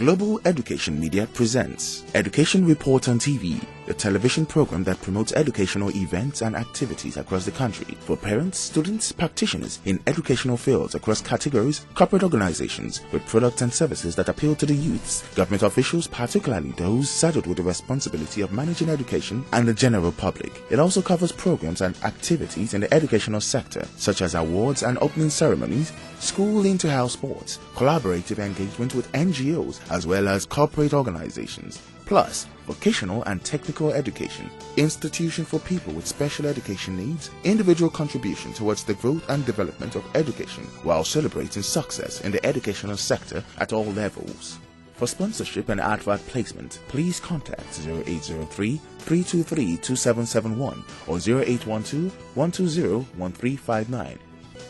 Global Education Media presents Education Report on TV, the television program that promotes educational events and activities across the country for parents, students, practitioners in educational fields across categories, corporate organizations with products and services that appeal to the youths, government officials, particularly those saddled with the responsibility of managing education, and the general public. It also covers programs and activities in the educational sector, such as awards and opening ceremonies, school inter-house sports, collaborative engagement with NGOs, as well as corporate organizations, plus vocational and technical education, institution for people with special education needs, individual contribution towards the growth and development of education, while celebrating success in the educational sector at all levels. For sponsorship and advert placement, please contact 0803-323-2771 or 0812-120-1359.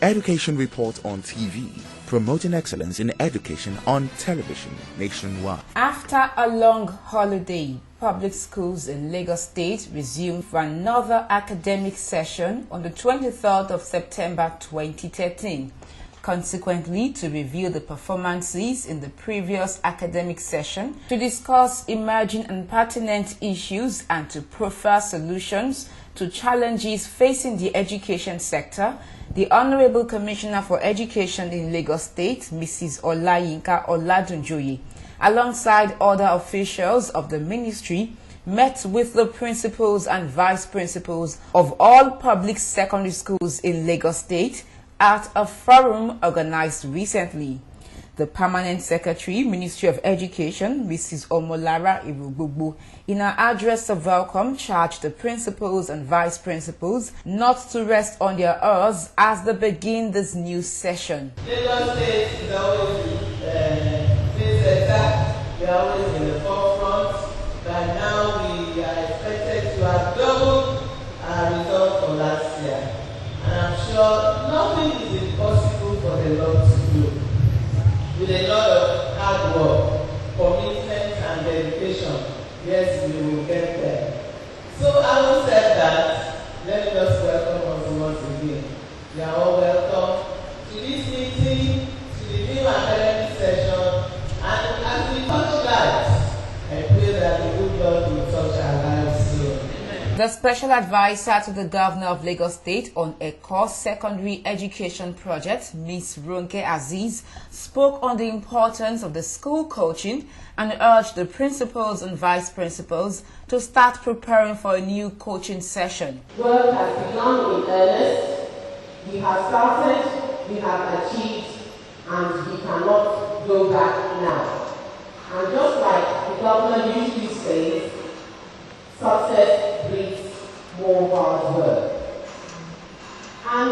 Education Report on TV, promoting excellence in education on television nationwide. After a long holiday, public schools in Lagos State resumed for another academic session on the 23rd of September 2013. Consequently, to review the performances in the previous academic session, to discuss emerging and pertinent issues, and to proffer solutions to challenges facing the education sector, the Honorable Commissioner for Education in Lagos State, Mrs. Olayinka Oladunjoye, alongside other officials of the ministry, met with the principals and vice principals of all public secondary schools in Lagos State at a forum organized recently. The Permanent Secretary, Ministry of Education, Mrs. Omolara Irugbogbo, in her address of welcome, charged the principals and vice principals not to rest on their oars as they begin this new session. Lagos State is always we are always in the forefront. By now, we are expected to have doubled our results from last year. And I'm sure nothing is impossible for the Lord to do. With a lot of hard work, commitment, and dedication, yes, we will get there. So, having said that, let me just welcome us once again. You are all welcome to this meeting, to the new academic session, and as we touch lives, I pray that the good Lord will touch our lives soon. The Special Advisor to the Governor of Lagos State on a core secondary education project, Ms. Ronke Aziz, spoke on the importance of the school coaching and urged the principals and vice principals to start preparing for a new coaching session. Work has begun in earnest. We have started, we have achieved, and we cannot go back now. And just like the governor usually says, success breeds more hard work. And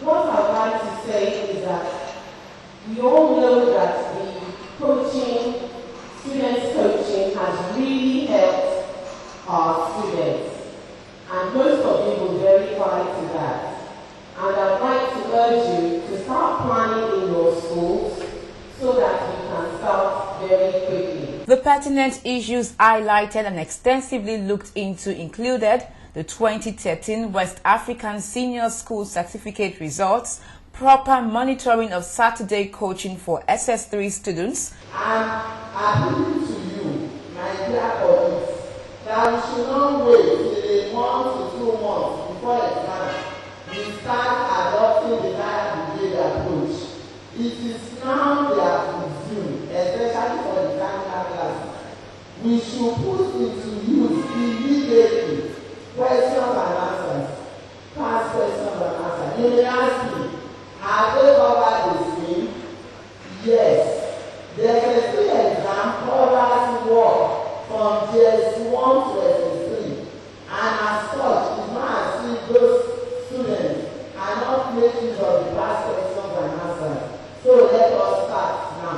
what I'd like to say is that we all know that the students coaching has really helped our students. And most of you will verify to that. And I'd like to urge you to start planning in your schools so that you can start very quickly. The pertinent issues highlighted and extensively looked into included the 2013 West African Senior School Certificate results, proper monitoring of Saturday coaching for SS3 students. I'm appealing to you, my dear colleagues, that we should not wait till 1 to 2 months before exam. We start adopting the higher brigade approach. It is now they have resumed, especially for the technical classes. We should put into use immediately questions and answers, past questions and answers. You may ask me, have they covered the scheme? Yes. The SS3 exam covers work from JS1 to SS3, and as such, it's not as if those students are not making use of the past questions and answers. So let us start now.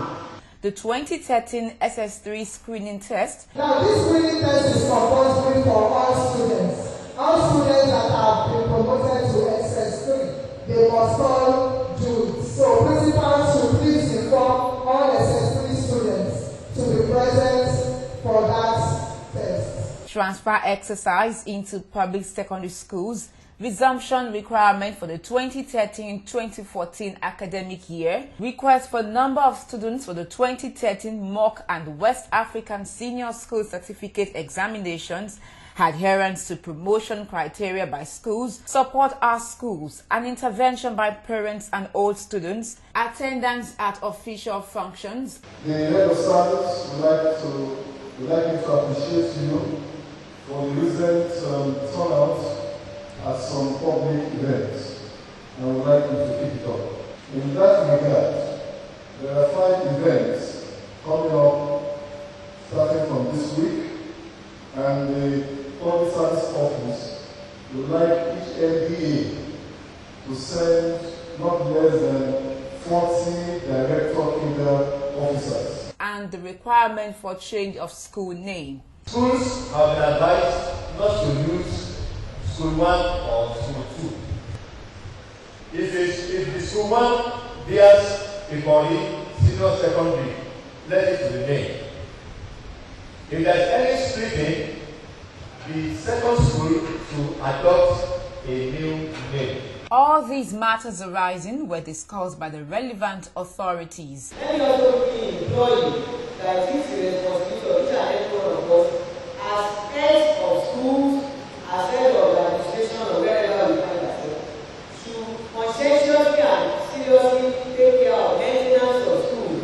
The 2013 SS3 screening test. Now this screening test is compulsory for all students. All students that have been promoted to SS3, they must all do it. So principals should please inform all SS3 students to be present for that test. Transfer exercise into public secondary schools resumption requirement for the 2013-2014 academic year, request for number of students for the 2013 mock and West African Senior School Certificate examinations, adherence to promotion criteria by schools, support our schools, and intervention by parents and old students, attendance at official functions. The head of service would like me to appreciate you for the recent turnout at some public events, and would like you to keep it up. In that regard, there are 5 events coming up starting from this week, and the Public Service Office would like each LDA to send not less than 40 director-cadre officers. And the requirement for change of school name. Schools have been advised not to use School 1 or School 2. If the School 1 bears Ikori Senior Secondary, let it remain. If there is any splitting, the second school to adopt a new name. All these matters arising were discussed by the relevant authorities. Any other employee that is the responsibility of each and every one of us as head of schools, as head of the administration or wherever we find ourselves, should conscientiously and seriously take care of maintenance of schools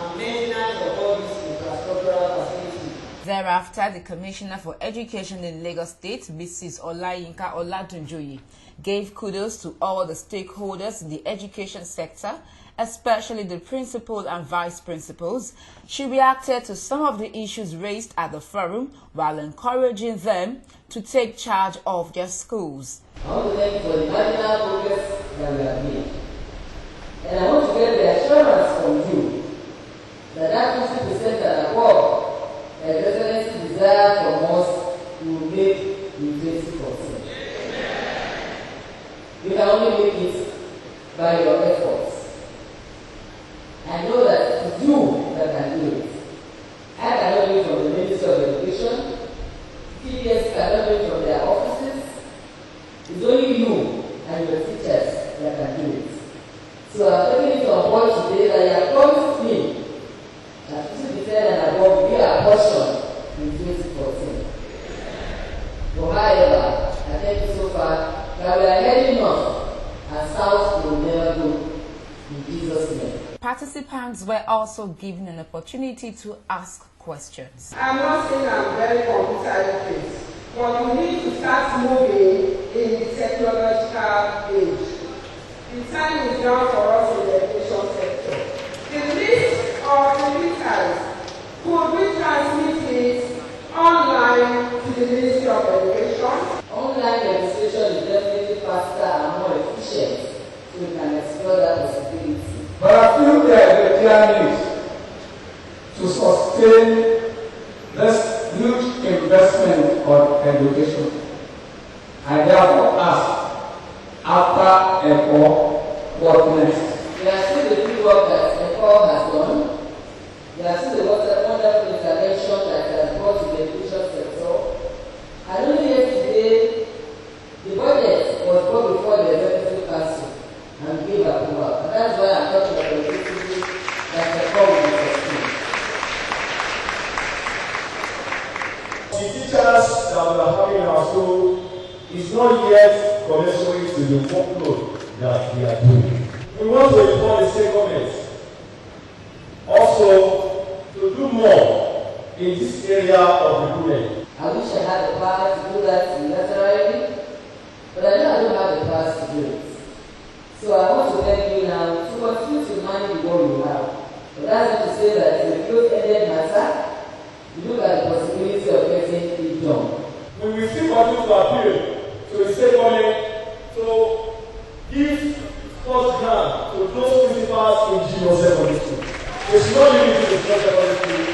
and maintenance of all these infrastructural facilities. Thereafter, the Commissioner for Education in Lagos State, Mrs. Olayinka Oladunjoye, gave kudos to all the stakeholders in the education sector, especially the principal and vice principals. She reacted to some of the issues raised at the forum while encouraging them to take charge of their schools. I want to thank you for the marginal progress that we have made. And I want to get the assurance from you that that 50% and above that the Excellency desire from us will make in 2014. You can only make it by your efforts. I know that it's you that can do it. I cannot do it from the Ministry of Education. TPS cannot do it from their offices. It's only you and your teachers that can do it. So I'm taking it on board today that you have promised me that 50% and above will be a portion in 2014. But however, I thank you so far that we are heading north and south will never go in Jesus' name. Participants were also given an opportunity to ask questions. I'm not saying I'm very computer literate, but you need to start moving in the technological age. The time is now for us in the education sector. The list of the leaders, could we transmit it online to the Ministry of Education? Online registration is definitely faster and more efficient, so we can explore that possibility. But I feel there is a clear need to sustain this huge investment on education. I therefore ask, after ECHO, what next? We are still the free work that ECHO has done. We are still the wonderful intervention that has brought to the education sector. And only yesterday, the budget was brought before the Executive Council and gave approval. And that's why I'm talking about the education that ECHO will be sustained. The teachers that we are having in our school is not yet commensurate to the workload that we are doing. We want to inform the state government also to do more in this area of recruitment. I wish I had the power to do that unilaterally, but I know I don't have the power to do it. So I want to beg you now to continue to manage what you have. But that's not to say that it's a close-ended matter. You look at the possibility of getting it done. We will still continue to appeal to the state government to give first grant to those principals in junior secondary school. They should not limit to the junior secondary school.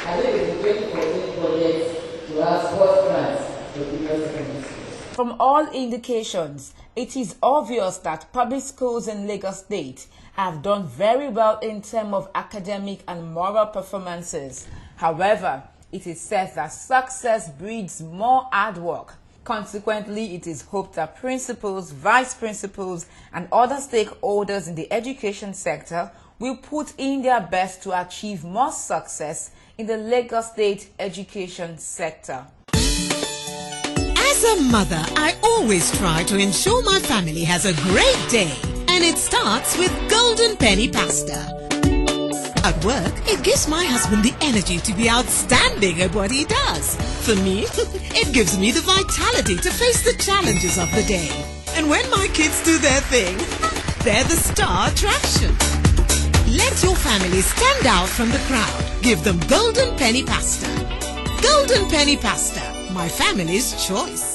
I think it's a 2014 project to have first grants for junior secondary schools. From all indications, it is obvious that public schools in Lagos State have done very well in terms of academic and moral performances. However, it is said that success breeds more hard work. Consequently, it is hoped that principals, vice principals, and other stakeholders in the education sector will put in their best to achieve more success in the Lagos State education sector. As a mother, I always try to ensure my family has a great day, and it starts with Golden Penny Pasta. At work, it gives my husband the energy to be outstanding at what he does. For me, it gives me the vitality to face the challenges of the day. And when my kids do their thing, they're the star attraction. Let your family stand out from the crowd. Give them Golden Penny Pasta. Golden Penny Pasta, my family's choice.